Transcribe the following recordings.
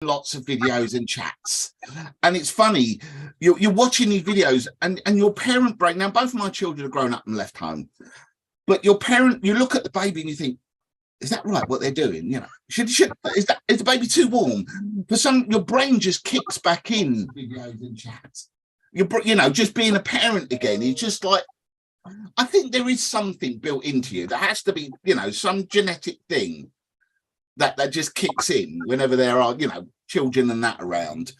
lots of videos and chats, and it's funny, you're watching these videos and your parent brain. Now both my children are grown up and left home, but you look at the baby and you think, is that right what they're doing? You know, is the baby too warm? For some, your brain just kicks back in videos and chats. Just being a parent again is just like, I think there is something built into you. There has to be, some genetic thing that just kicks in whenever there are, children and that around.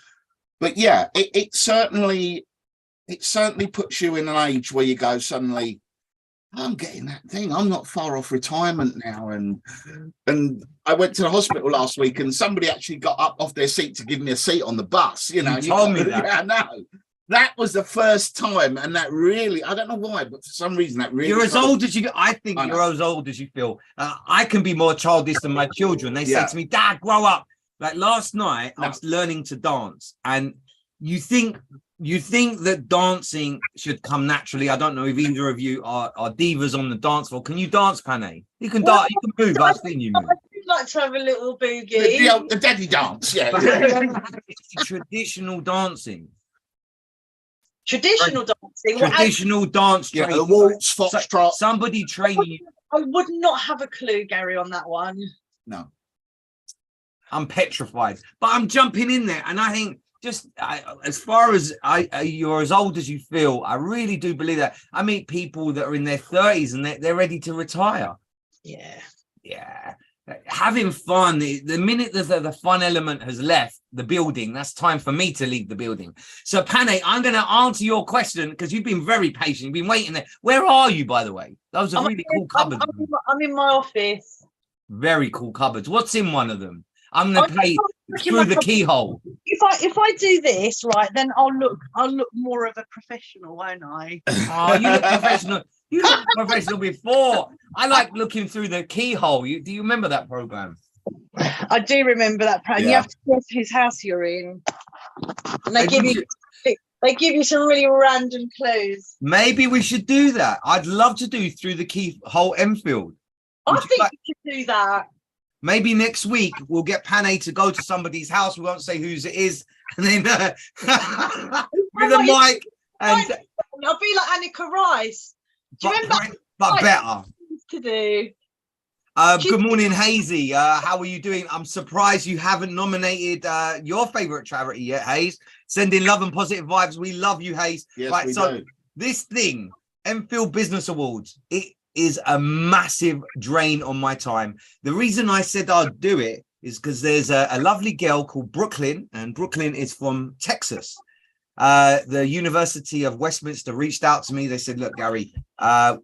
But yeah, it certainly puts you in an age where you go, suddenly, I'm getting that thing. I'm not far off retirement now. And I went to the hospital last week and somebody actually got up off their seat to give me a seat on the bus. You told me that. Yeah, I know. That was the first time, and that really, I don't know why, but for some reason that really... You're as old as you... I think you're as old as you feel. I can be more childish than my children. They say to me, Dad, grow up. Like last night, I was learning to dance, and you think that dancing should come naturally. I don't know if either of you are divas on the dance floor. Can you dance, Panay? You can dance, you can move. I've seen you move. I'd like to have a little boogie. The daddy dance, yeah. Traditional dancing. Traditional dancing. Traditional dance training. The waltz, foxtrot. Somebody training you. I would not have a clue, Gary, on that one. No. I'm petrified. But I'm jumping in there, and I think as far as you're as old as you feel, I really do believe that. I meet people that are in their 30s and they're ready to retire. Yeah. Having fun. The minute the fun element has left the building, that's time for me to leave the building. So Panay, I'm going to answer your question because you've been very patient. You've been waiting there. Where are you, by the way? Those are really cool cupboards. I'm in my office. Very cool cupboards. What's in one of them? I'm going to play through the keyhole. If I do this right, then I'll look more of a professional, won't I? Oh, you look professional. You looked professional before. I like looking through the keyhole. Do you remember that program? I do remember that program. You have to guess whose house you're in. And they give you some really random clues. Maybe we should do that. I'd love to do through the keyhole Enfield. I think you should do that. Maybe next week we'll get Panay to go to somebody's house. We won't say whose it is, and then with a mic. And I'll be like Annika Rice. Do you remember? But better. To do. Good morning, Hazy. How are you doing? I'm surprised you haven't nominated your favorite charity yet, Hayes. Sending love and positive vibes. We love you, Hayes. Yes, right, we do. This thing, Enfield Business Awards, it is a massive drain on my time. The reason I said I'd do it is because there's a lovely girl called Brooklyn, and Brooklyn is from Texas. The University of Westminster reached out to me. They said, look, Gary,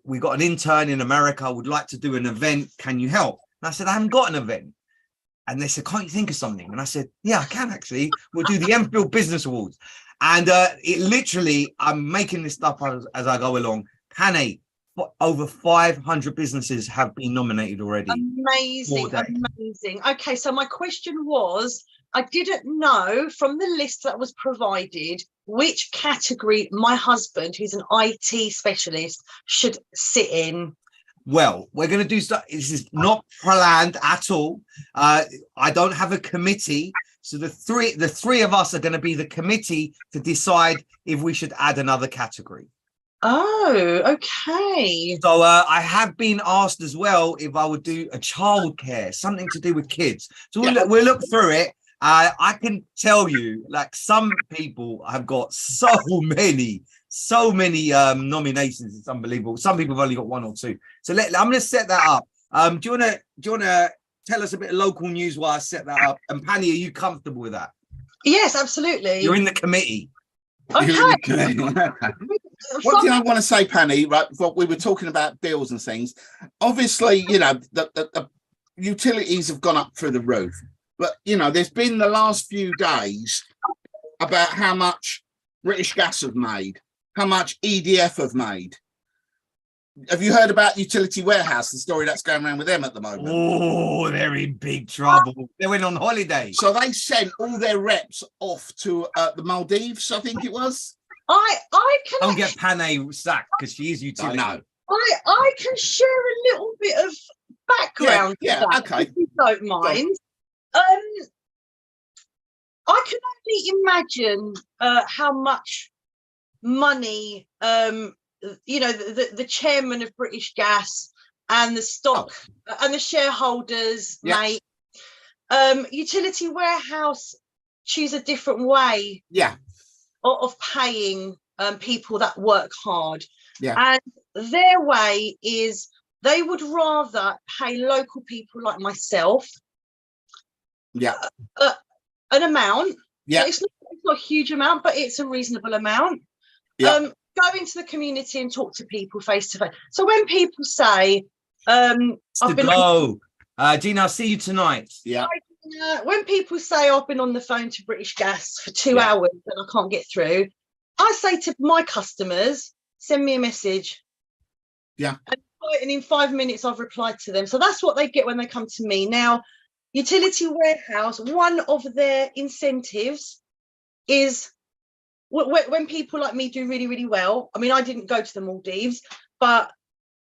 we got an intern in America. Would like to do an event. Can you help? And I said, I haven't got an event. And they said, can't you think of something? And I said, yeah, I can actually. We'll do the Enfield Business Awards. And it literally, I'm making this stuff as I go along. Panay, over 500 businesses have been nominated already. Amazing. Okay, so my question was, I didn't know from the list that was provided which category my husband, who's an IT specialist, should sit in. Well, we're going to do stuff. This is not planned at all. I don't have a committee. So the three of us are going to be the committee to decide if we should add another category. Oh, okay. So I have been asked as well if I would do a childcare, something to do with kids. So we'll look through it. I can tell you, like, some people have got so many nominations. It's unbelievable. Some people have only got one or two. So I'm going to set that up. Do you want to tell us a bit of local news while I set that up? And Panny, are you comfortable with that? Yes, absolutely. You're in the committee. Okay. What do I want to say, Panny? Right, we were talking about deals and things. Obviously, the utilities have gone up through the roof. But, there's been the last few days about how much British Gas have made, how much EDF have made. Have you heard about Utility Warehouse, the story that's going around with them at the moment? Oh, they're in big trouble. They went on holiday. So they sent all their reps off to the Maldives, I think it was. I can... Don't get Panay sacked because she is utility. I know. I can share a little bit of background. Yeah, okay. If you don't mind. can only imagine how much money, the chairman of British Gas and the stock and the shareholders make. Utility Warehouse choose a different way of paying people that work hard. And their way is they would rather pay local people like myself an amount. It's not a huge amount, but it's a reasonable amount. Go into the community and talk to people face to face. So when people say, Gina, I'll see you tonight. When people say I've been on the phone to British Gas for 2 hours and I can't get through, I say to my customers, send me a message. And in 5 minutes I've replied to them. So that's what they get when they come to me. Now, Utility Warehouse, one of their incentives is when people like me do really, really well. I mean, I didn't go to the Maldives, but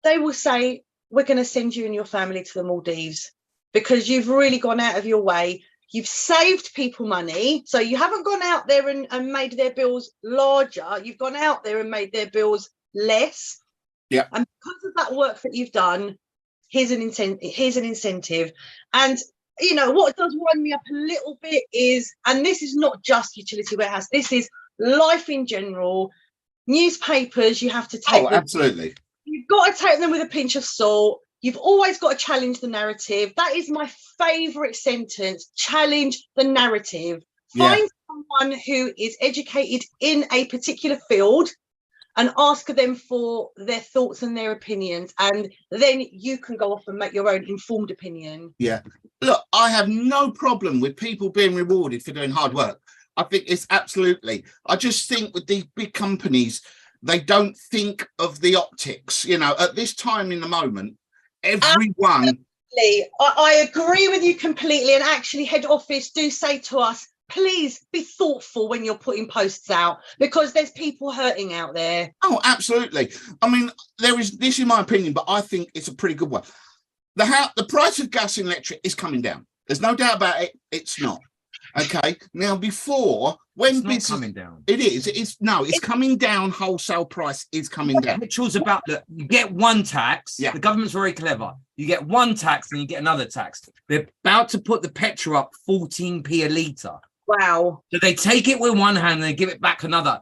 they will say, we're going to send you and your family to the Maldives because you've really gone out of your way. You've saved people money. So you haven't gone out there and made their bills larger. You've gone out there and made their bills less. And because of that work that you've done, here's an incentive. And what does wind me up a little bit is, and this is not just Utility Warehouse, this is life in general. Newspapers, you have to take absolutely. You've got to take them with a pinch of salt. You've always got to challenge the narrative. That is my favorite sentence. Challenge the narrative. Find someone who is educated in a particular field and ask them for their thoughts and their opinions. And then you can go off and make your own informed opinion. Look, I have no problem with people being rewarded for doing hard work. I think it's absolutely. I just think with these big companies, they don't think of the optics. At this time in the moment, everyone. Absolutely. I agree with you completely. And actually, head office do say to us, please be thoughtful when you're putting posts out because there's people hurting out there. Oh, absolutely. I mean, this is my opinion, but I think it's a pretty good one. The price of gas and electric is coming down. There's no doubt about it. It's not. Okay. Now, before, when it's not coming down, it's coming down. Wholesale price is coming down. Mitchell's about that. You get one tax. The government's very clever. You get one tax and you get another tax. They're about to put the petrol up 14p a litre. Wow. So they take it with one hand and they give it back another.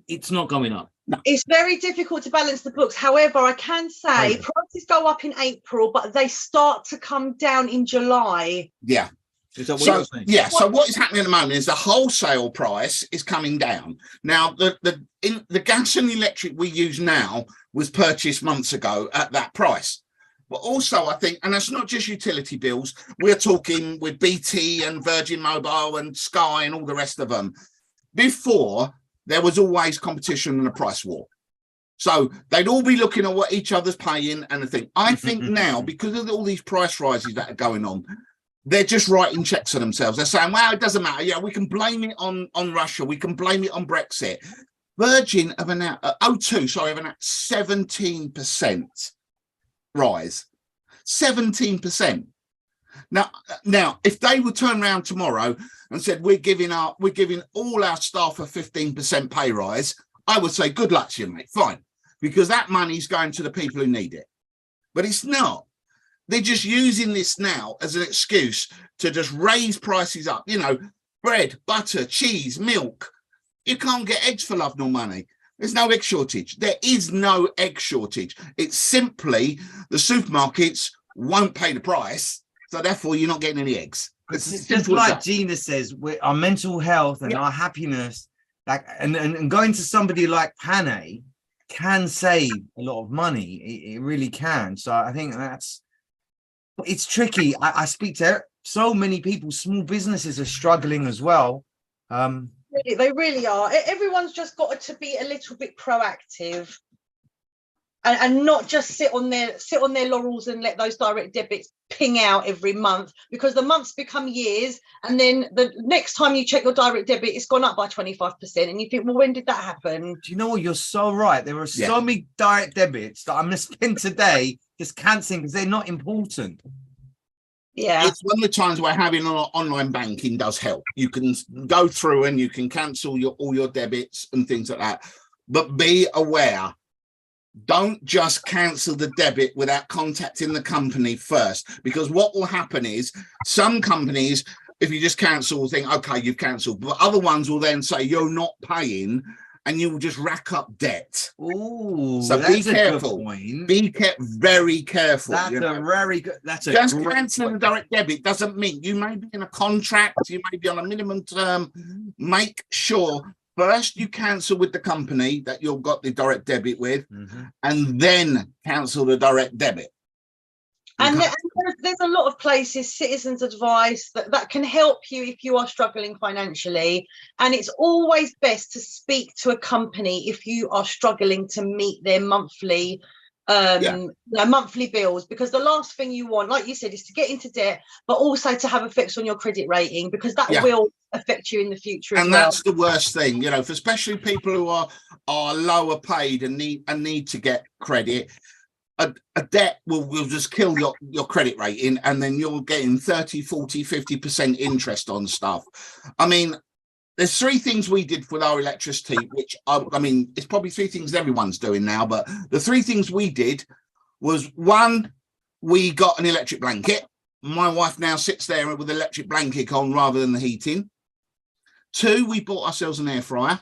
It's not going up. No. It's very difficult to balance the books. However, I can say prices go up in April, but they start to come down in July. Is that what you're saying? So what is happening at the moment is the wholesale price is coming down. Now, the gas and electric we use now was purchased months ago at that price. But also, I think, and that's not just utility bills, we're talking with BT and Virgin Mobile and Sky and all the rest of them. Before, there was always competition and a price war. So they'd all be looking at what each other's paying and the thing. I think now, because of all these price rises that are going on, they're just writing checks for themselves. They're saying, well, it doesn't matter. We can blame it on Russia. We can blame it on Brexit. Virgin have announced, O2, sorry, have announced 17% rise. 17%. Now, if they would turn around tomorrow and said, we're giving all our staff a 15% pay rise, I would say, good luck to you, mate. Fine. Because that money's going to the people who need it. But it's not. They're just using this now as an excuse to just raise prices up. Bread, butter, cheese, milk. You can't get eggs for love nor money. There's no egg shortage. There is no egg shortage. It's simply the supermarkets won't pay the price, so therefore you're not getting any eggs. It's just like Gina says, our mental health and our happiness, and going to somebody like Pane can save a lot of money. It really can. So I think it's tricky. I speak to so many people. Small businesses are struggling as well. They really are. Everyone's just got to be a little bit proactive and not just sit on their laurels and let those direct debits ping out every month, because the months become years, and then the next time you check your direct debit, it's gone up by 25%, and you think, well, when did that happen? Do you know what? You're so right. There are so many direct debits that I'm going to spend today just cancelling because they're not important. Yeah. It's one of the times where having online banking does help. You can go through and you can cancel all your debits and things like that. But be aware, don't just cancel the debit without contacting the company first, because what will happen is some companies, if you just cancel, think, okay, you've cancelled, but other ones will then say you're not paying, and you will just rack up debt. Oh, so that's be careful. Be very careful. That's a very good. That's a just cancelling the direct debit doesn't mean you may be in a contract, you may be on a minimum term. Make sure first you cancel with the company that you've got the direct debit with, and then cancel the direct debit. And there's a lot of places, Citizens Advice, that can help you if you are struggling financially. And it's always best to speak to a company if you are struggling to meet their monthly monthly bills, because the last thing you want, like you said, is to get into debt, but also to have effects on your credit rating, because that will affect you in the future. And that's the worst thing, you know, for especially people who are lower paid and need to get credit. A debt will just kill your credit rating, and then you're getting 30, 40, 50% interest on stuff. I mean, there's three things we did with our electricity, which I mean, it's probably three things everyone's doing now, but the three things we did was, one, we got an electric blanket. My wife now sits there with the electric blanket on rather than the heating. Two, we bought ourselves an air fryer,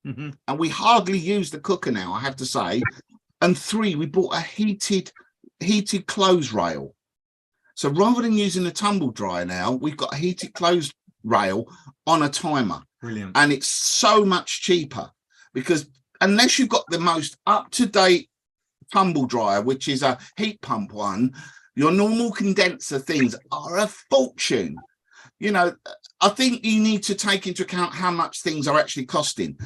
and we hardly use the cooker now, I have to say. And three, we bought a heated clothes rail. So rather than using the tumble dryer now, we've got a heated clothes rail on a timer. Brilliant. And it's so much cheaper, because unless you've got the most up-to-date tumble dryer, which is a heat pump one, your normal condenser things are a fortune. You know, I think you need to take into account how much things are actually costing.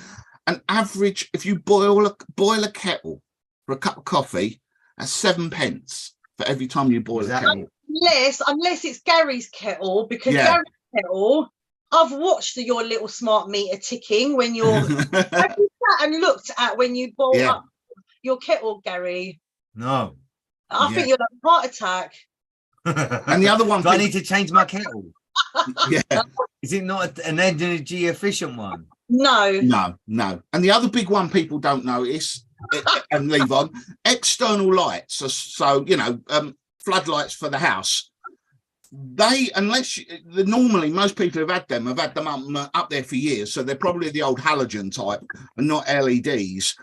An average, if you boil a kettle for a cup of coffee, that's 7 pence for every time you boil a kettle. Unless it's Gary's kettle, because Gary's kettle, I've watched your little smart meter ticking when you're have you sat and looked at when you boil up your kettle, Gary? No. I think you'll have a heart attack. And the other one, do I need to change my kettle? Is it not an energy efficient one? No. And the other big one people don't notice and leave on, external lights. So you know, floodlights for the house. Normally most people have had them up there for years, so they're probably the old halogen type and not LEDs.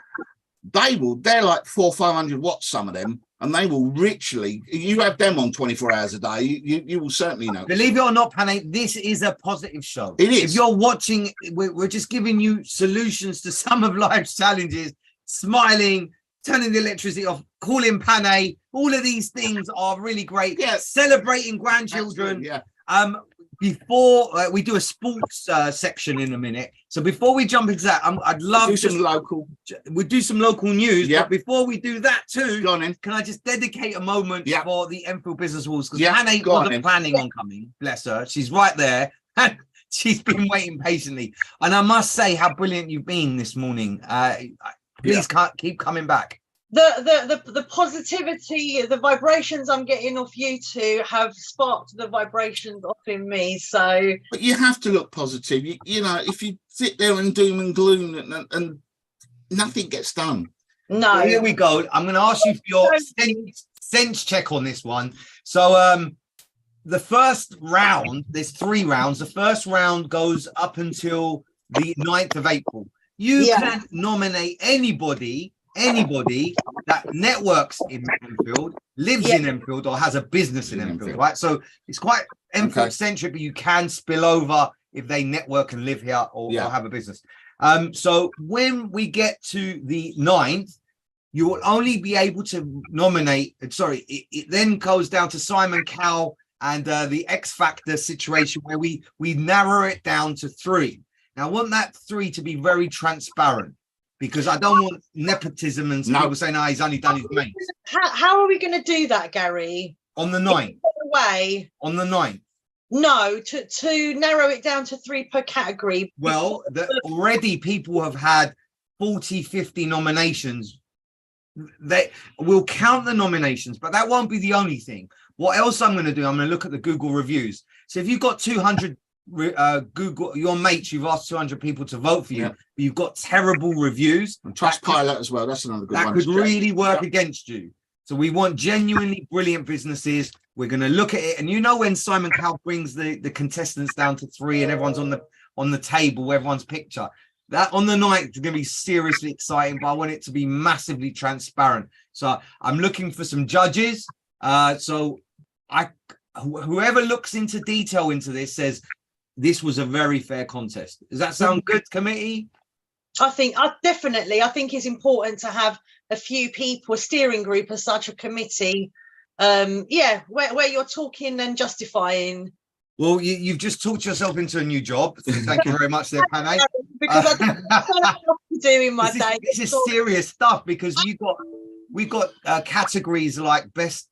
They're like 400 or 500 watts, some of them, and they will richly, you have them on 24 hours a day, you will certainly know. Believe it or not, Pane, this is a positive show. It is. If you're watching, we're just giving you solutions to some of life's challenges. Smiling, turning the electricity off, calling Pane, all of these things are really great. Celebrating grandchildren. Before we do a sports section in a minute, so before we jump into that, I'd love we'll do some local news. But before we do that too, can I just dedicate a moment for the Enfield Business Awards, because Pane wasn't planning on coming, bless her. She's right there and she's been waiting patiently, and I must say how brilliant you've been this morning. Please keep coming back. The positivity, the vibrations I'm getting off you two have sparked the vibrations off in me. So, but you have to look positive. You know, if you sit there and doom and gloom and nothing gets done. No. Well, here we go. I'm going to ask you for your sense check on this one. So, the first round, there's 3 rounds. The first round goes up until the 9th of April. You can nominate anybody that networks in Enfield, lives in Enfield, or has a business in Enfield, right? So it's quite Enfield centric, but you can spill over if they network and live here or have a business. So when we get to the 9th, you will only be able to nominate. It then goes down to Simon Cowell and the X Factor situation, where we narrow it down to 3. Now, I want that 3 to be very transparent, because I don't want nepotism and people saying, "No, he's only done his mates." How are we going to do that, Gary? On the 9th. Way. On the 9th. No, to narrow it down to 3 per category. Well, already people have had 40, 50 nominations. They will count the nominations, but that won't be the only thing. What else I'm going to do? I'm going to look at the Google reviews. So if you've got 200 Google, your mates, you've asked 200 people to vote for you, but you've got terrible reviews. And Trustpilot as well. That's another good one. That could really work against you. So we want genuinely brilliant businesses. We're going to look at it. And you know, when Simon Cowell brings the contestants down to 3 and everyone's on the table, everyone's picture, that on the night is going to be seriously exciting, but I want it to be massively transparent. So I'm looking for some judges. So whoever looks into detail into this says this was a very fair contest. Does that sound good, committee? I think it's important to have a few people, a steering group as such, a committee, where you're talking and justifying. Well, you've just talked yourself into a new job. Thank you very much there, Panay. Because I don't know what to do in my day. This is serious stuff, because we've got categories like best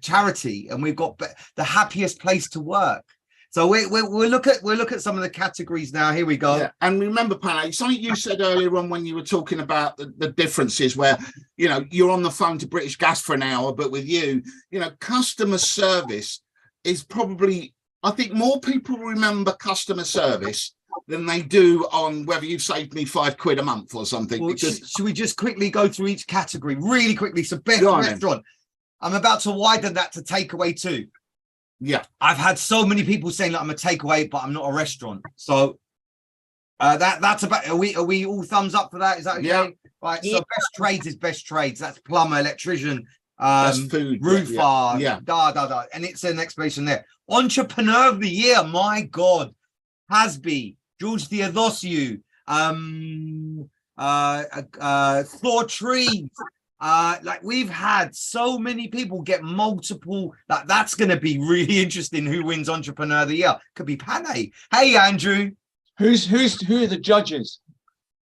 charity, and we've got the happiest place to work. So we'll look at some of the categories now. Here we go. Yeah. And remember, Panay, something you said earlier on when you were talking about the differences where, you know, you're on the phone to British Gas for an hour, but with you know, customer service is probably, I think more people remember customer service than they do on whether you've saved me £5 a month or something. Well, because should we just quickly go through each category really quickly? So best restaurant. I'm about to widen that to takeaway too. Yeah, I've had so many people saying that I'm a takeaway, but I'm not a restaurant. So that's about. Are we all thumbs up for that? Is that okay? Yeah. Right. So best trades is best trades. That's plumber, electrician, that's food, roofer, yeah. And it's an explanation there. Entrepreneur of the year, my God, Hasby, George Theodosiou, Thor Trees. Like, we've had so many people get multiple. That's going to be really interesting. Who wins Entrepreneur of the Year? Could be Panay. Hey, Andrew. Who are the judges?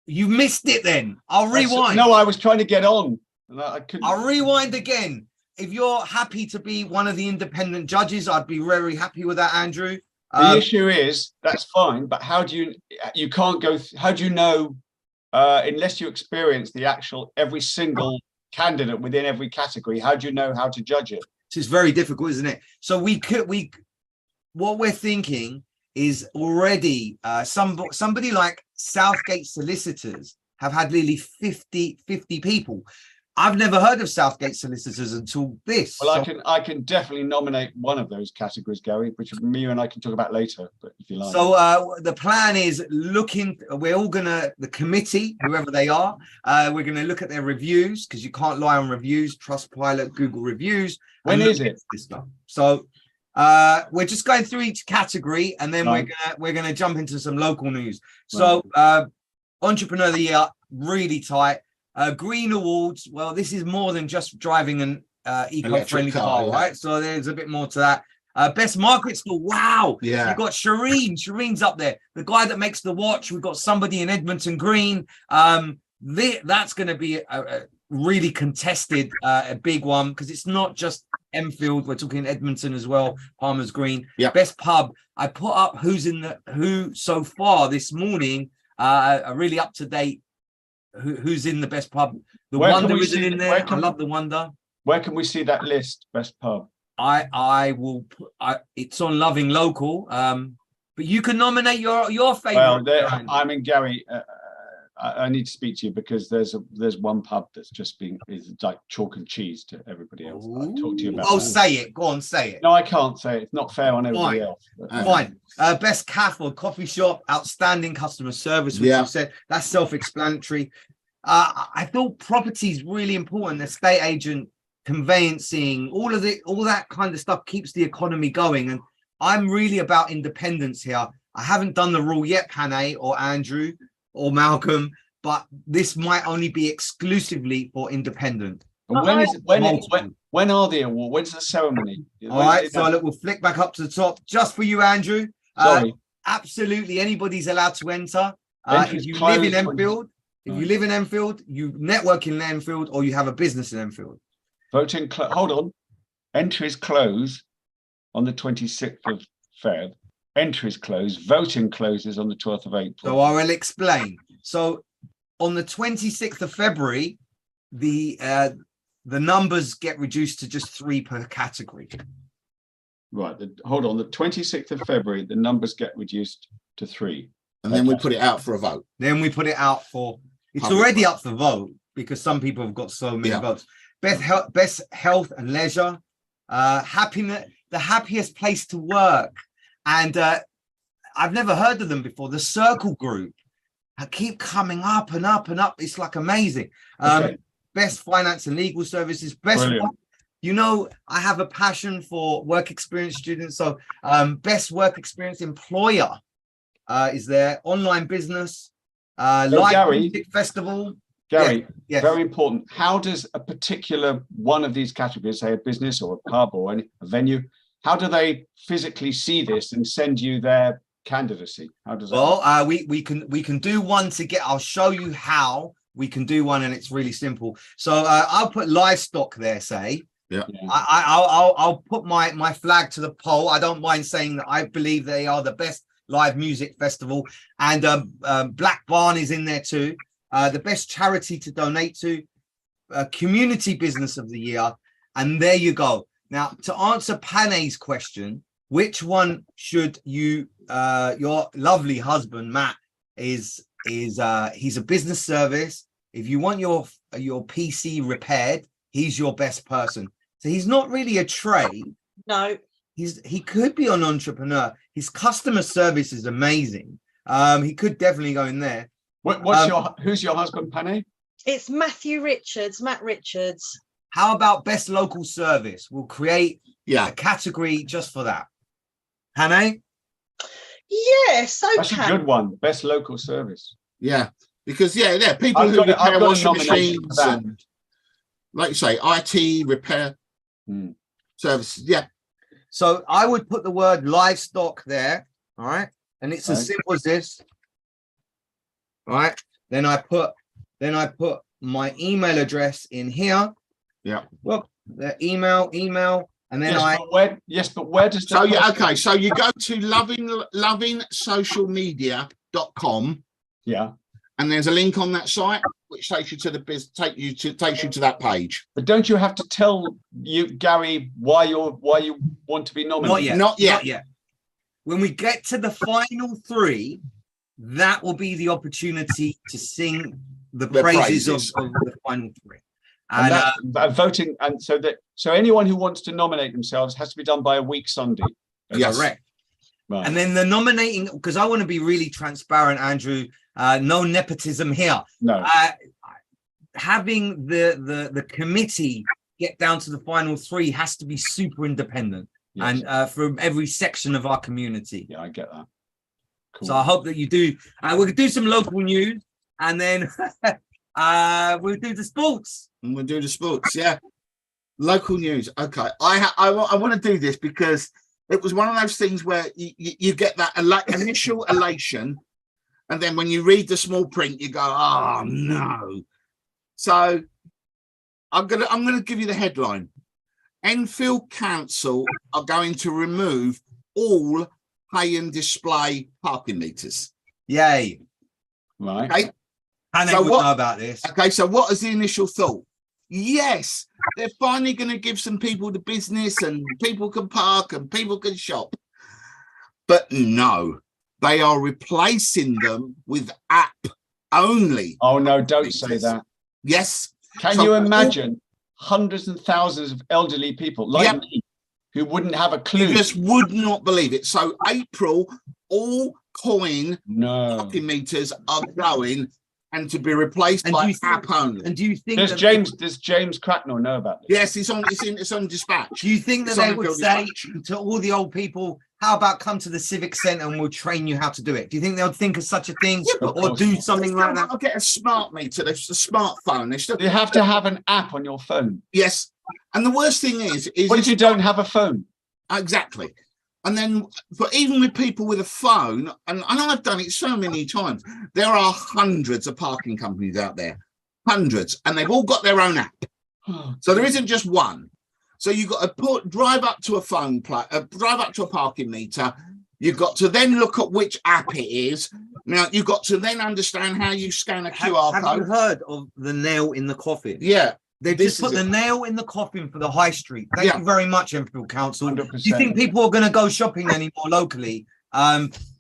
You missed it. Then I'll rewind. No, I was trying to get on, and I couldn't. I'll rewind again. If you're happy to be one of the independent judges, I'd be very happy with that, Andrew. The issue is that's fine, but how do you can't go? How do you know unless you experience the actual every single candidate within every category? How do you know how to judge it? It's very difficult, isn't it? So what we're thinking is already somebody like Southgate Solicitors have had nearly 50 people. I've never heard of Southgate Solicitors until this. Well, I can definitely nominate one of those categories, Gary, which me and I can talk about later, but if you like. So the plan is we're all gonna, the committee, whoever they are, we're gonna look at their reviews, because you can't lie on reviews, Trustpilot, Google reviews. When is it? So we're just going through each category, and then we're gonna jump into some local news. So Entrepreneur of the Year, really tight. Green Awards, well, this is more than just driving an eco-friendly car, right? So there's a bit more to that. Best market store, wow. Yeah. You've got Shireen's up there, the guy that makes the watch. We've got somebody in Edmonton Green. That's going to be a really contested, a big one, because it's not just Enfield. We're talking Edmonton as well, Palmer's Green. Yeah. Best pub, I put up who so far this morning, a really up-to-date who's in the best pub. The Wonder isn't in there. I love the Wonder. Where can we see that list? Best pub. I will put, it's on Loving Local, but you can nominate your favorite. Well, I mean, Gary, I need to speak to you, because there's one pub that's just is like chalk and cheese to everybody else. I'll talk to you about. Oh, say it. Go on, say it. No, I can't say it. It's not fair on everybody else. Fine. Best cafe or coffee shop, outstanding customer service, which you said, that's self-explanatory. I thought property is really important. Estate agent, conveyancing, all that kind of stuff keeps the economy going. And I'm really about independence here. I haven't done the rule yet, Panay or Andrew or Malcolm, but this might only be exclusively for independent. And when are the awards? When's the ceremony? All right, so look, we'll flick back up to the top just for you, Andrew. Sorry. Absolutely, anybody's allowed to enter. If you live in Enfield, you network in Enfield, or you have a business in Enfield. Voting, hold on. Entries close on the 26th of Feb. Entries close. Voting closes on the 12th of April. So I will explain. So on the 26th of February, the numbers get reduced to just 3 per category. Right. Hold on. The 26th of February, the numbers get reduced to 3. And then we put it out for a vote. Then we put it out for. It's Public already vote. up for vote because some people have got so many Yeah. votes. Best health and leisure, happiness, the happiest place to work, and I've never heard of them before. The Circle Group. I keep coming up and up and up. It's like amazing. Okay. Best finance and legal services. Best. Brilliant. You know, I have a passion for work experience students. So, best work experience employer is there. Online business, live Gary, music festival. Gary, Yes. very important. How does a particular one of these categories, say a business or a pub or a venue, how do they physically see this and send you their candidacy? How does that work? Well, we can do one to get. I'll show you how we can do one, and it's really simple. So I'll put livestock there. Say. Yeah. I'll put my flag to the poll. I don't mind saying that I believe they are the best live music festival, and Black Barn is in there too. The best charity to donate to, community business of the year, and there you go. Now, to answer Panay's question, which one should you? Your lovely husband Matt is he's a business service. If you want your PC repaired, he's your best person. So he's not really a trade. No. He could be an entrepreneur. His customer service is amazing. He could definitely go in there. Who's your husband, Penny? It's Matt Richards. How about best local service? We'll create Yeah. a category just for that. Hannah? Yes, That's a okay. good one. Best local service. Yeah. Because people I've who got a repair washing nomination machines for that. and, like you say, IT repair services. Yeah. So I would put the word livestock there. All right. And it's as Right. simple as this. All right. Then I put my email address in here. Yeah. Look, the email, and then but where does So okay. So you go to lovingsocialmedia.com, Yeah. and there's a link on that site which takes you to that page. But don't you have to tell Gary, why you want to be nominated? Not yet. Not yet. When we get to the final 3, that will be the opportunity to sing the praises of the final 3. And And voting, and so anyone who wants to nominate themselves has to be done by a week Sunday. Yes. correct. Right. And then the nominating, because I want to be really transparent, Andrew. No nepotism here. No. Having the committee get down to the final 3 has to be super independent, Yes. and from every section of our community. Yeah, I get that. Cool. So I hope that you do. We'll do some local news, and then we'll do the sports. And we'll do the sports. Yeah. Local news. Okay. I want to do this because it was one of those things where you get that initial elation, and then when you read the small print, you go, "Oh no!" So I'm gonna give you the headline: Enfield Council are going to remove all pay and display parking meters. Yay! Right. Okay. Hannah So would what- know about this. Okay. So what is the initial thought? Yes, they're finally going to give some people the business, and people can park and people can shop. But no, they are replacing them with app only. Oh no, don't say that. Yes. Can So- you imagine hundreds and thousands of elderly people like Yep. me who wouldn't have a clue? You just would not believe it. So April, all coin No. parking meters are going and to be replaced And by do you think- app only. And do you think Does that James Cracknell know about this? Yes, it's on dispatch. do you think that It's they on would Enfield say Dispatch. to all the old people, "How about come to the civic centre and we'll train you how to do it"? Do you think they'll think of such a thing, Yeah, of or course do not. something like that? I'll get a smart meter. There's a smartphone. There's still, You have to have an app on your phone. yes. And the worst thing is What if you it's- don't have a phone? exactly. And then, but even with people with a phone, and I've done it so many times, there are hundreds of parking companies out there, hundreds, and they've all got their own app. So there isn't just one. So you've got to drive up to a drive up to a parking meter. You've got to then look at which app it is. Now you've got to then understand how you scan a QR Have you code. heard of the nail in the coffin? Yeah. They've This just put is the it. nail in the coffin for the high street. Thank Yeah. you very much, Enfield Council. 100%. Do you think people are going to go shopping anymore locally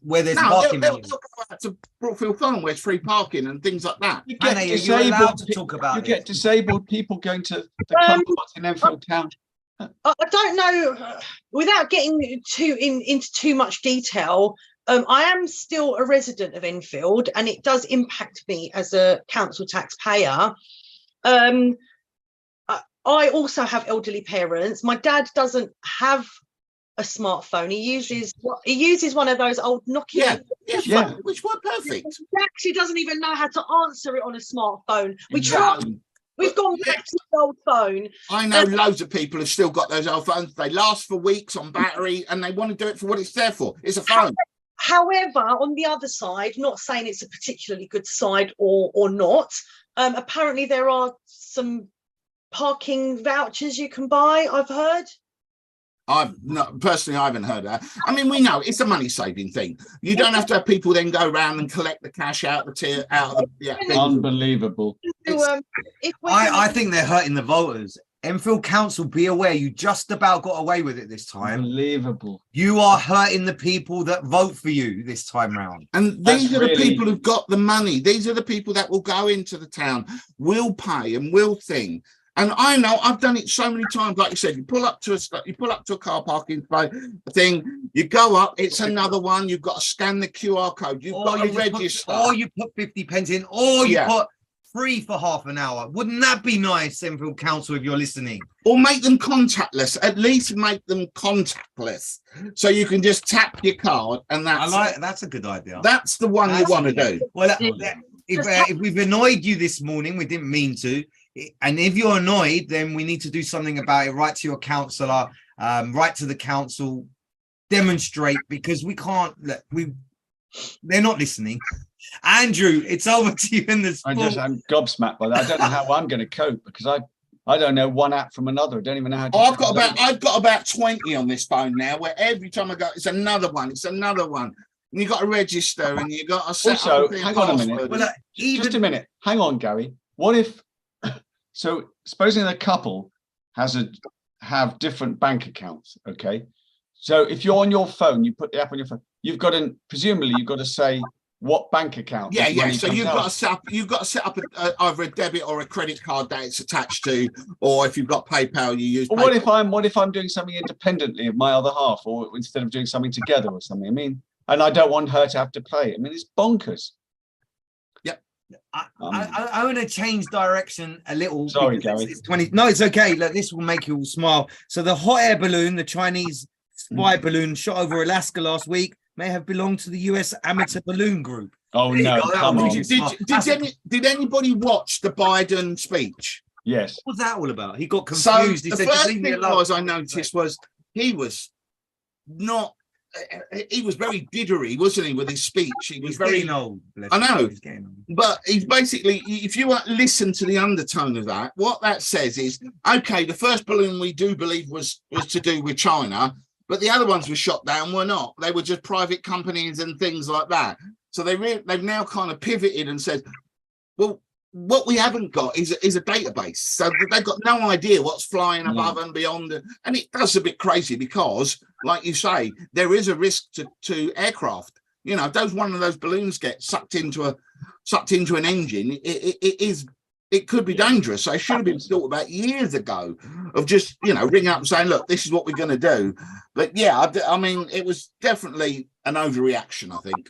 where there's No, parking? they'll go out to Brookfield Farm where it's free parking and things like that. You get Annie, are you allowed to pe- talk about you this? get disabled people going to the car parks in Enfield Town. I don't know, without getting into too much detail, I am still a resident of Enfield and it does impact me as a council taxpayer. I also have elderly parents. My dad doesn't have a smartphone. He uses one of those old Nokia. Yeah. Which were perfect. He actually doesn't even know how to answer it on a smartphone. We Exactly. tried. We've gone back to the old phone. I know loads of people have still got those old phones. They last for weeks on battery and they want to do it for what it's there for. It's a phone. However, on the other side, not saying it's a particularly good side or not, apparently there are some parking vouchers you can buy, I've heard. I haven't heard that. I mean, we know it's a money saving thing. You don't have to have people then go around and collect the cash out of the thing. Unbelievable. So, if we're I gonna- think they're hurting the voters. Enfield Council, be aware, you just about got away with it this time. Unbelievable. You are hurting the people that vote for you this time round. And That's these are the really- people who've got the money. These are the people that will go into the town, will pay and will thing. And I know I've done it so many times. Like you said, you pull up to a car parking thing, you go up, it's another one. You've got to scan the QR code. You've got to register. Or you put 50 pence in, or you Yeah. put free for half an hour. Wouldn't that be nice, Enfield Council, if you're listening? Or make them contactless. At least make them contactless, so you can just tap your card, and That's a good idea. that's the one you That's- want to do. Well, Yeah. if we've annoyed you this morning, we didn't mean to. And if you're annoyed, then we need to do something about it. Write to your councillor, write to the council, demonstrate, because we can't. They're not listening. Andrew, it's over to you in the sport. I'm gobsmacked by that. I don't know how I'm going to cope because I don't know one app from another. I don't even know how to. I've got about 20 on this phone now, where every time I go, it's another one. And you got to register, and you got to set Also, up hang on a minute. password. Well, Just a minute. Hang on, Gary. What if? So, supposing a couple have different bank accounts, okay? So, if you're on your phone, you put the app on your phone. Presumably you've got to say what bank account. Yeah. money So comes you've got to set up either a debit or a credit card that it's attached to, or if you've got PayPal, you use. Well, PayPal. what if I'm doing something independently of my other half, or instead of doing something together or something? I mean, and I don't want her to have to pay. I mean, it's bonkers. I want to change direction a little. Sorry, because Gary. It's 20. No, it's okay. Look, this will make you all smile. So the hot air balloon, the Chinese spy balloon shot over Alaska last week, may have belonged to the US Amateur Balloon Group. Oh There you no! go, that Come will on. make you Did anybody watch the Biden speech? Yes. What's that all about? He got So confused. He the said, first "Just leave me thing alone." I noticed was he was not. He was very diddery, wasn't he, with his speech? He was He's very. getting old. bless I him. know. He's getting old. But he's basically, if you listen to the undertone of that, what that says is, okay, the first balloon we do believe was to do with China, but the other ones were shot down were not. They were just private companies and things like that. So they've now kind of pivoted and said, well, what we haven't got is a database. So they've got no idea what's flying above and beyond. And it does a bit crazy because, like you say, there is a risk to aircraft. You know, if one of those balloons get sucked into an engine, it could be dangerous. So it should have been thought about years ago of just, ringing up and saying, look, this is what we're going to do. But yeah, I mean, it was definitely an overreaction, I think.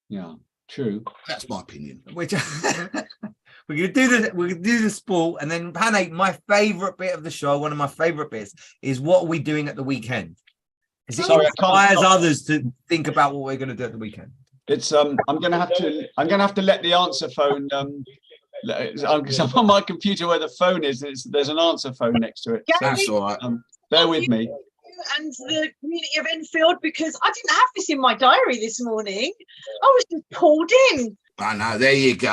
Yeah. True. That's my opinion. Which we're gonna do the sport, and then Panay, my favorite bit of the show, one of my favorite bits, is what are we doing at the weekend? Because it Sorry, I can't inspires stop. others to think about what we're going to do at the weekend. It's I'm gonna have to let the answer phone. I'm on my computer where the phone is. There's an answer phone next to it. So, That's all right. bear with me. And the community of Enfield, because I didn't have this in my diary this morning. I was just pulled in. I know. There you go.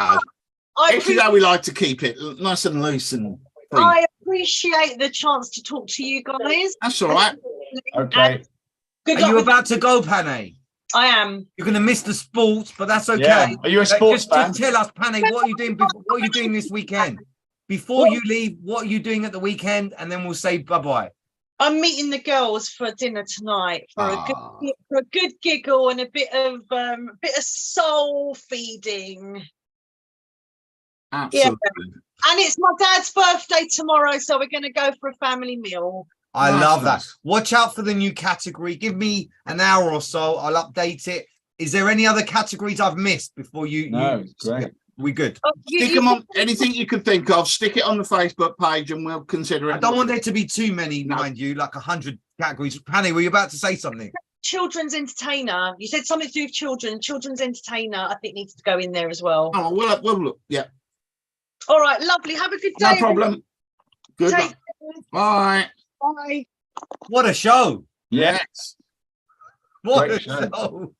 I, Actually, how we like to keep it nice and loose and free. I appreciate the chance to talk to you guys. That's all right. Okay. Good Are luck you with- about to go, Panay? I am. You're going to miss the sports, but that's okay. Yeah. Are you a sports Just fan? tell us, Panay, what are you doing? What are you doing this weekend? before you leave, what are you doing at the weekend? And then we'll say bye-bye. I'm meeting the girls for dinner tonight for a good giggle and a bit of soul feeding. Absolutely. Yeah. And it's my dad's birthday tomorrow, so we're going to go for a family meal. I Nice, love that. nice. Watch out for the new category. Give me an hour or so. I'll update it. Is there any other categories I've missed before you? No, it's great. We good? Oh, Stick them on anything you could think of. Stick it on the Facebook page, and we'll consider it. I don't want there to be too many, mind you, like 100 categories. Penny, were you about to say something? Children's entertainer. You said something to do with children. Children's entertainer, I think, needs to go in there as well. Oh, we'll look. Yeah, All right, lovely. Have a good day. no problem. Good. Take luck. Bye. Bye. What a show! Yes. What Great a show. show!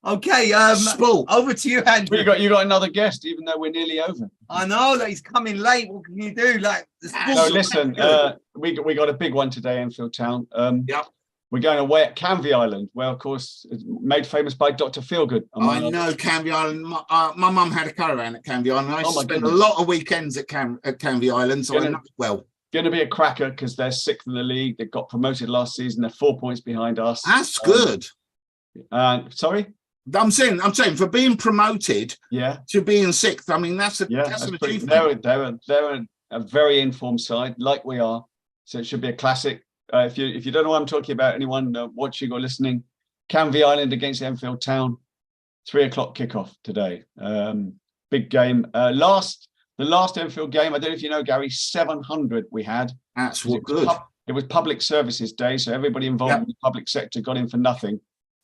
Okay, Sport. over to you, Andrew. You got another guest, even though we're nearly over. I know that he's coming late. What can you do? Like, the No, sports- No, listen, we got a big one today, Enfield Town. Yep. We're going away at Canvey Island, where, of course, it's made famous by Dr. Feelgood. I know Canvey Island. My mum had a caravan at Canvey Island. I used to spend a lot of weekends at Canvey Island, so I know it well. Going to be a cracker because they're sixth in the league. They got promoted last season. They're 4 points behind us. That's good. Sorry? I'm saying for being promoted Yeah. to being sixth. I mean, that's an Pretty, achievement. they're a very informed side, like we are. So it should be a classic. If you don't know what I'm talking about, anyone watching or listening, Canvey Island against Enfield Town, 3 o'clock kickoff today. Big game. The last Enfield game, I don't know if you know, Gary, 700 we had. That's good. It was Public Services Day, so everybody involved in the public sector got in for nothing.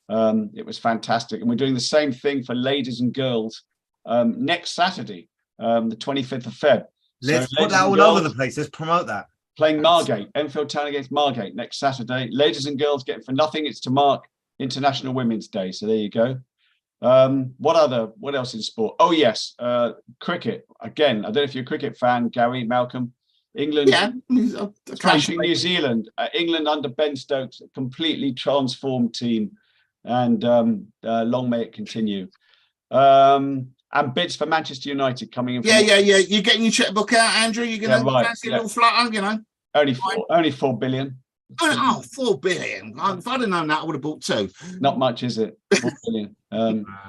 It was fantastic. And we're doing the same thing for ladies and girls next Saturday, the 25th of Feb. Let's So put ladies that and all girls over the place. Let's promote that. Playing Margate, Enfield Town against Margate next Saturday. Ladies and girls getting for nothing. It's to mark International Women's Day. So there you go. What else in sport? Oh, yes. Cricket. Again, I don't know if you're a cricket fan, Gary, Malcolm. England. Yeah. Smashing New Zealand. England under Ben Stokes, a completely transformed team. And long may it continue. And bids for Manchester United coming in. Yeah. You're getting your checkbook out, Andrew. You're going to fancy a little flat, you know. Only 4 billion. Oh, 4 billion. If I'd have known that, I would have bought 2. Not much, is it? 4 billion.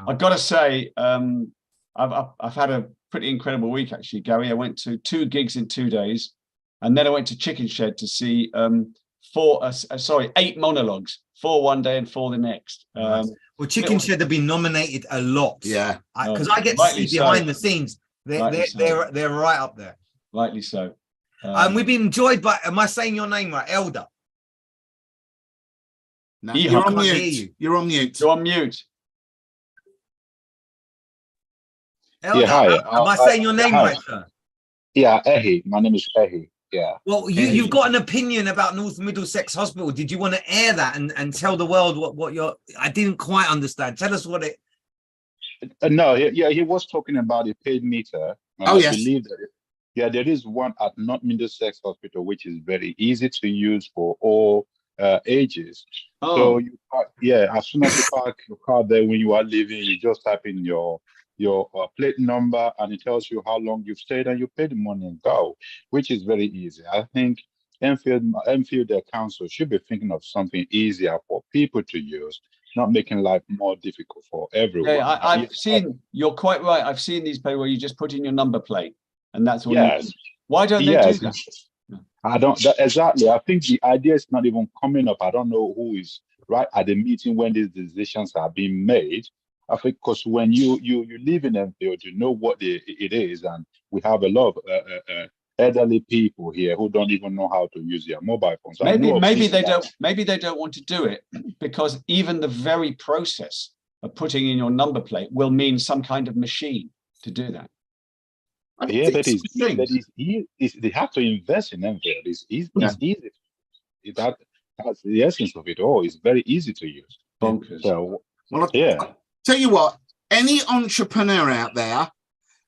I've got to say, I've had a pretty incredible week, actually, Gary. I went to 2 gigs in 2 days, and then I went to Chicken Shed to see 8 monologues, 4 one day and 4 the next. Well, Chicken Shed have been nominated a lot. Yeah, because I get to see behind the scenes. They're right up there. Rightly so. We've been enjoyed by. Am I saying your name right, Elder? No, Ehud. you're on Can't hear mute. you. You're on mute. You're on mute. Elder, Yeah, hi. am I saying your name hi. right, sir? Yeah, Ehi. My name is Ehi. Yeah. Well, you've got an opinion about North Middlesex Hospital. Did you want to air that and tell the world what your? I didn't quite understand. Tell us what it. No, he was talking about the paid meter. Oh, yes. I believe that. There is one at North Middlesex Hospital, which is very easy to use for all ages. Oh, So as soon as you park your car there when you are leaving, you just type in your plate number and it tells you how long you've stayed and you pay the money and go, which is very easy. I think Enfield Council should be thinking of something easier for people to use, not making life more difficult for everyone. yeah, I've seen. You're quite right. I've seen these places where you just put in your number plate, and that's all. Yes. Why don't they do that? I don't exactly. I think the idea is not even coming up. I don't know who is right at the meeting when these decisions are being made. I think because when you live in Enfield, you know what it is, and we have a lot of elderly people here who don't even know how to use their mobile phones. Maybe they don't. Maybe they don't want to do it because even the very process of putting in your number plate will mean some kind of machine to do that. Yeah, they have to invest in Enfield. It's easy. That's the essence of it all. It's very easy to use. Bonkers. So, Well, yeah. tell you what, any entrepreneur out there,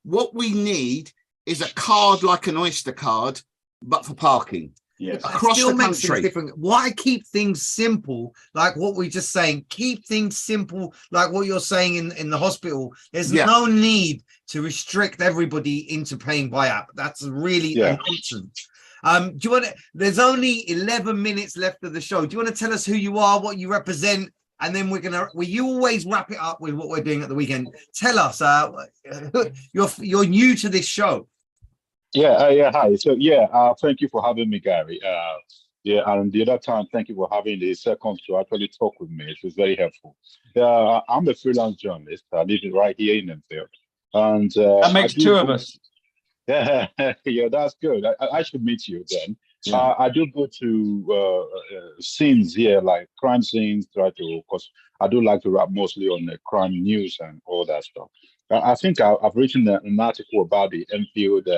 what we need is a card like an Oyster card, but for parking. Yes. But it Across still the makes things country. different. Why keep things simple, like what we're just saying? Keep things simple, like what you're saying in the hospital. There's Yeah. no need to restrict everybody into paying by app. That's really a Yeah. nonsense. Do you want to? There's only 11 minutes left of the show. Do you want to tell us who you are, what you represent, and then you always wrap it up with what we're doing at the weekend. Tell us. You're new to this show. Yeah, hi. So thank you for having me, Gary. And the other time, thank you for having the seconds to actually talk with me. It was very helpful. I'm a freelance journalist. I live right here in Enfield, and That makes two of us. Yeah, yeah, that's good. I should meet you then. Yeah. I do go to scenes here, like crime scenes, because I do like to rap mostly on the crime news and all that stuff. I think I've written an article about the Enfield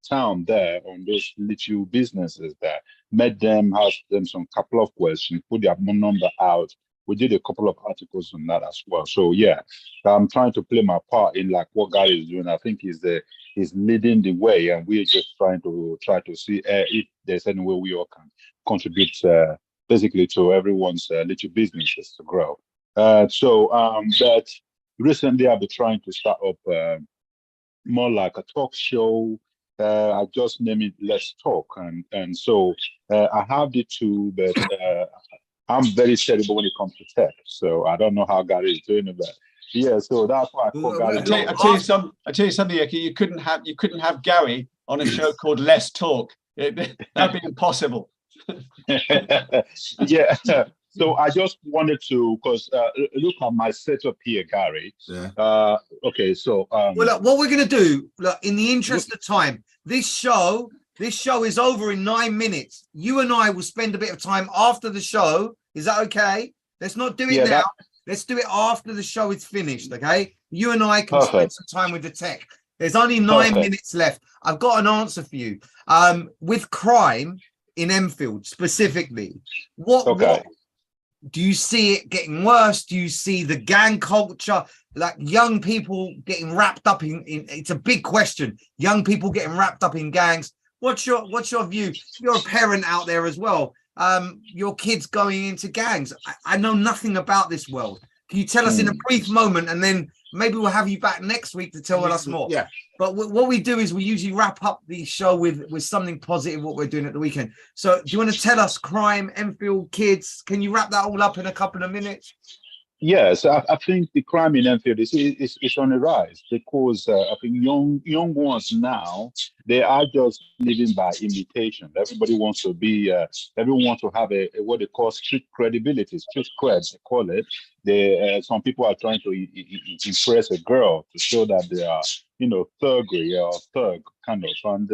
town there on those little businesses there. Met them, asked them some couple of questions, put their number out. We did a couple of articles on that as well. So yeah, I'm trying to play my part in like what Gary is doing. I think he's leading the way, and we're just trying to see if there's any way we all can contribute basically to everyone's little businesses to grow. But recently I've been trying to start up more like a talk show. I just named it Let's Talk, and so I have the two, but I'm very terrible when it comes to tech. So I don't know how Gary is doing it, but yeah. So that's why I call Gary. I tell you something, Yeki. You couldn't have Gary on a show called Let's Talk. That'd be impossible. Yeah. So I just wanted to, because look at my setup here, Gary. Yeah. Okay, so well, look, what we're going to do, look, in the interest of time, this show is over in 9 minutes. You and I will spend a bit of time after the show. Is that okay? Let's not do it now. Let's do it after the show is finished, okay? You and I can spend some time with the tech. There's only 9 minutes left. I've got an answer for you. With crime in Enfield specifically, what do you see it getting worse? Do you see the gang culture, like young people getting wrapped up in it's a big question. Young people getting wrapped up in gangs. What's your view? You're a parent out there as well. Your kids going into gangs. I know nothing about this world. Can you tell us in a brief moment, and then maybe we'll have you back next week to tell us more. Yeah. But what we do is we usually wrap up the show with something positive, what we're doing at the weekend. So do you want to tell us crime, Enfield, kids? Can you wrap that all up in a couple of minutes? Yes, I think the crime in Enfield is on the rise, because I think young ones now, they are just living by imitation. Everybody wants to be, everyone wants to have a what they call street credibility, street cred, they call it. Some people are trying to impress a girl to show that they are, thuggery or thug kind of. And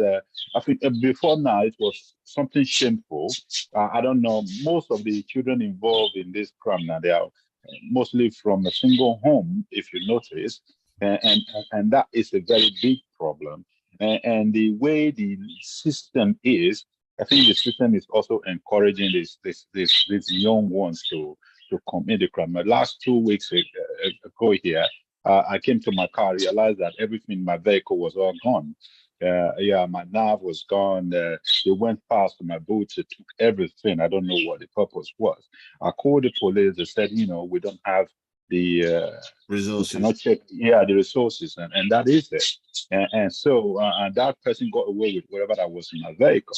I think before now it was something shameful. I don't know. Most of the children involved in this crime now, they are mostly from a single home, if you notice, and that is a very big problem. And the way the system is, I think the system is also encouraging these young ones to commit the crime. The last 2 weeks ago here, I came to my car, realized that everything in my vehicle was all gone. My nav was gone. They went past my boots. They took everything. I don't know what the purpose was. I called the police. They said, we don't have the resources. Cannot check, the resources, and that is it. And so that person got away with whatever that was in my vehicle.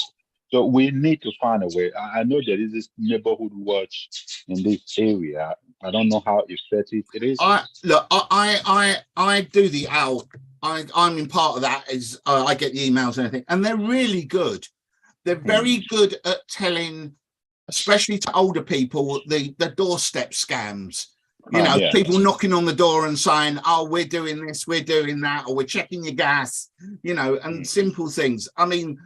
So we need to find a way. I know there is this neighborhood watch in this area. I don't know how effective it is. I do the OWL. I'm in part of that. Is I get the emails and everything, and they're really good. They're very good at telling, especially to older people, the doorstep scams. People knocking on the door and saying, "Oh, we're doing this, we're doing that, or we're checking your gas," and simple things. I mean,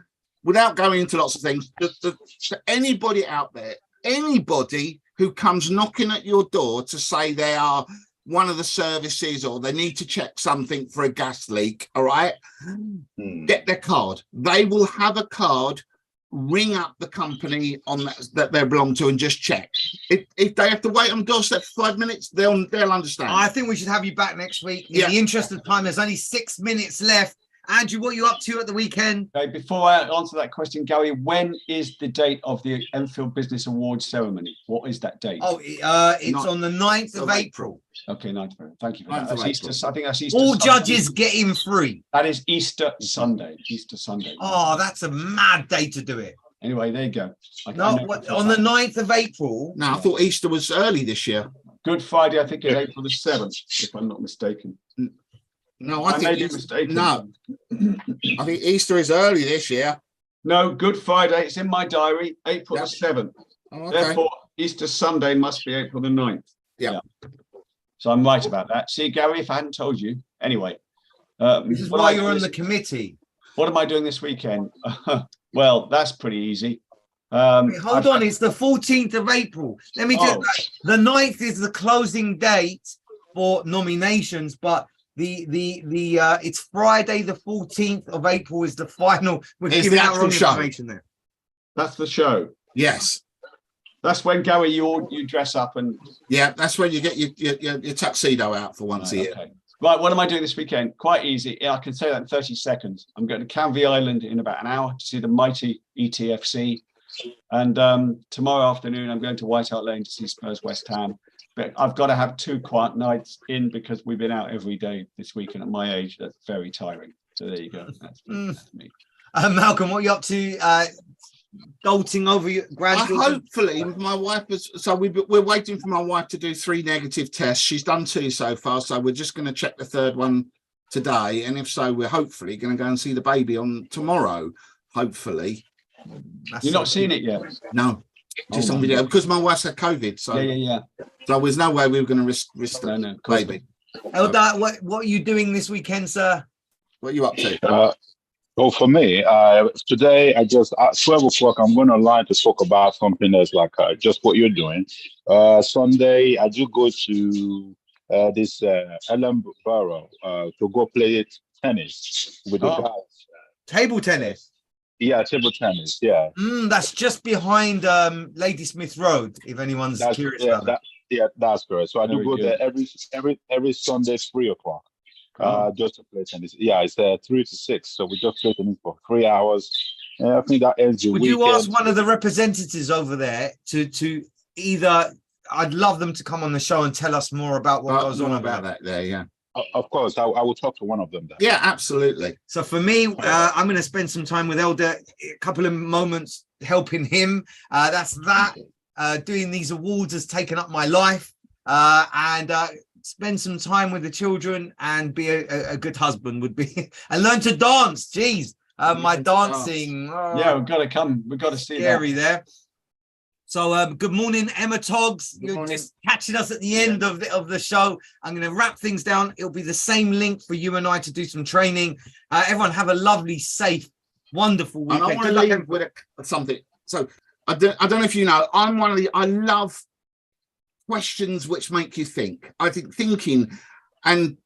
without going into lots of things, to anybody out there, anybody who comes knocking at your door to say they are one of the services or they need to check something for a gas leak, all right, get their card. They will have a card. Ring up the company on that they belong to and just check. If they have to wait on the doorstep for 5 minutes, they'll understand. I think we should have you back next week. In the interest of time, there's only 6 minutes left. Andrew, what are you up to at the weekend? Okay, before I answer that question, Gary, when is the date of the Enfield Business Awards ceremony? What is that date? Oh, it's on the 9th of April. Okay, 9th of April. Thank you for 9th that. of That's Easter. April. I think that's Easter. All Sunday. judges get in free. That is Easter Sunday. Easter Sunday. Oh, that's a mad day to do it. Anyway, there you go. No, what, on the 9th of April. No, I thought Easter was early this year. Good Friday, I think, is April the 7th, if I'm not mistaken. No, I I may think be it's, mistaken. no. I think Easter is early this year. No, Good Friday. It's in my diary, April Yep. the 7th. Oh, okay. Therefore, Easter Sunday must be April the 9th. Yeah. So I'm right about that. See, Gary, if I hadn't told you. Anyway. This is what why am I you're on doing the this- committee. What am I doing this weekend? Well, that's pretty easy. Wait, hold on, it's the 14th of April. Let me Oh. just, the 9th is the closing date for nominations, but it's Friday the 14th of April is the final. We're It's giving the out actual wrong show. information there. That's the show. Yes. That's when, Gary, you dress up and Yeah, that's when you get your tuxedo out for once a Right, year. okay. Right, what am I doing this weekend? Quite easy. Yeah, I can say that in 30 seconds. I'm going to Canvey Island in about an hour to see the mighty ETFC. And tomorrow afternoon, I'm going to White Hart Lane to see Spurs West Ham. But I've got to have 2 quiet nights in because we've been out every day this week. And at my age, that's very tiring. So there you go. That's me. Malcolm, what are you up to? Dolting over your I grandchildren? hopefully my wife is so we're waiting for my wife to do 3 negative tests. She's done 2 so far, so we're just going to check the 3rd one today. And if so, we're hopefully going to go and see the baby on tomorrow. Hopefully, You're not seeing it yet? no, just Oh, on my video God. because my wife's had COVID. So, Yeah. so there's no way we were going to risk the No, of course baby. Eldar, what are you doing this weekend, sir? What are you up to? Well, for me, today at 12 o'clock, I'm going online to talk about something that's like just what you're doing. Sunday, I do go to this Ellenborough to go play tennis with the Oh. guys. Table tennis. Yeah, table tennis. Yeah, That's just behind Ladysmith Road, if anyone's that's curious yeah, about that's correct. So I do Very go good. there every Sunday, 3 o'clock. Oh. Just to play tennis. Yeah, it's 3 to 6. So we just play tennis for 3 hours. And I think that ends the Would weekend. you ask one of the representatives over there to either? I'd love them to come on the show and tell us more about what goes on More about that there, yeah. Of course, I will talk to one of them then. Yeah, absolutely. So for me, I'm going to spend some time with Elder, a couple of moments helping him. That's that. Doing these awards has taken up my life, and spend some time with the children and be a good husband would be, and learn to dance. Jeez, my Learn to dance. dancing. Yeah, we've got to come. We've got to see that. Scary there. So good morning, Emma Toggs. You're morning. just catching us at the end of the show. I'm going to wrap things down. It'll be the same link for you and I to do some training. Everyone have a lovely, safe, wonderful And I weekend. want to Good luck, leave with something. So I don't know if you know, I love questions which make you think. I think thinking, and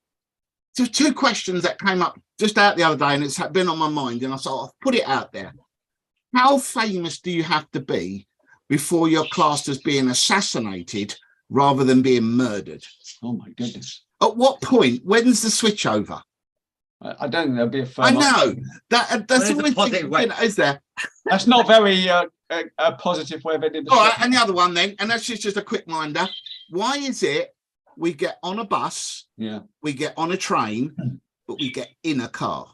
there's 2 questions that came up just out the other day, and it's been on my mind, and I thought I'll put it out there. How famous do you have to be before you're classed as being assassinated rather than being murdered? Oh my goodness. At what point? When's the switch over? I don't think there'll be a firm. I know that's There's a always positive thinking, way. is there? That's not very a positive way of ending the All show. right, and the other one then, and that's just a quick minder. Why is it we get on a bus, Yeah. we get on a train, but we get in a car?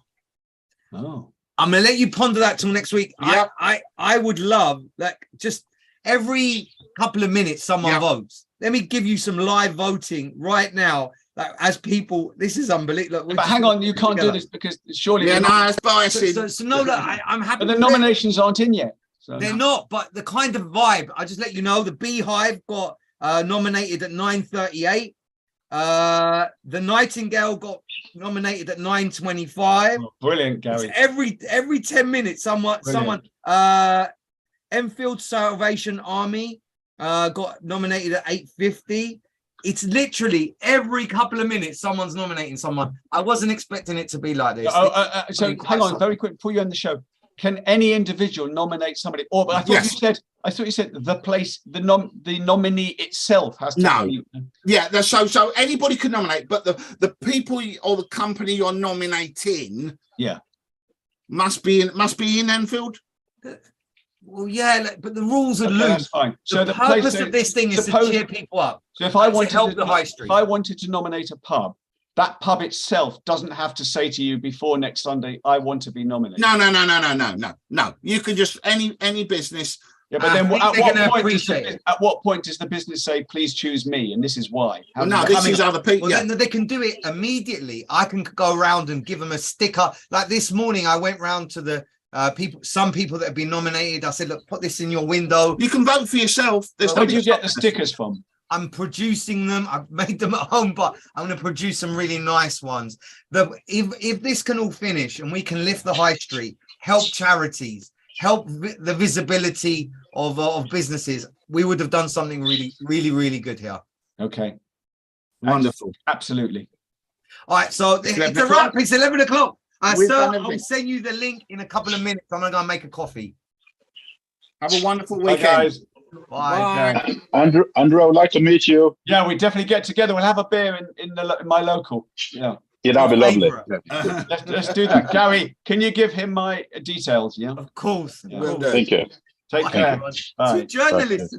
Oh. I'm going to let you ponder that till next week. Yep. I would love, like, just every couple of minutes someone Yep. votes. Let me give you some live voting right now. Like, as people, this is unbelievable. Look, But hang on, you can't do this because surely. Yeah, we're no, not- it's biasing. So no, look, I'm happy. but the with it. nominations aren't in yet. So. They're not, but the kind of vibe. I just let you know, the Beehive got nominated at 9:38. The Nightingale got nominated at 9:25. Oh, brilliant, Gary. Every 10 minutes, someone Enfield Salvation Army got nominated at 8:50. It's literally every couple of minutes someone's nominating someone. I wasn't expecting it to be like this. So mean, quite hang on, something. very quick before you end the show. can any individual nominate somebody? Or I thought Yes. you said, the place, the nominee itself has to No. be. Yeah, so anybody can nominate, but the people or the company you're nominating, Yeah. must be in Enfield. Well, yeah, but the rules are Okay, loose. that's fine. So The place- purpose of this thing is to suppose- cheer people up. So if I and to wanted help to the high street. if I wanted to nominate a pub, that pub itself doesn't have to say to you before next Sunday, I want to be nominated. No. You could just any business. Yeah, but I then think at they're what gonna point appreciate it. at what point does the business say, please choose me, and this is why? How Well, does no, that this come is in? other people. Well, Yeah, then they can do it immediately. I can go around and give them a sticker. Like this morning, I went round to the some people that have been nominated. I said, look, put this in your window. you can vote for yourself. There's Where do you nobody get the stopping us. stickers from? I'm producing them. I've made them at home, but I'm going to produce some really nice ones. If this can all finish and we can lift the high street, help charities, help the visibility of businesses, we would have done something really, really, really good here. Okay, Wonderful. absolutely. All right, so 11 it's a o'clock. wrap. It's 11 o'clock. We've Sir, done I'll everything. send you the link in a couple of minutes. I'm going to go and make a coffee. Have a wonderful Bye, weekend. guys. Bye. Bye. Andrew, I would like to meet you. Yeah, we definitely get together. We'll have a beer in my local. Yeah, Yeah, that'd be lovely. Favourite. let's do that. Gary, can you give him my details? Yeah, Of course. Yeah. Will do. Thank you. take Bye, care. everyone. Bye. Two journalists today.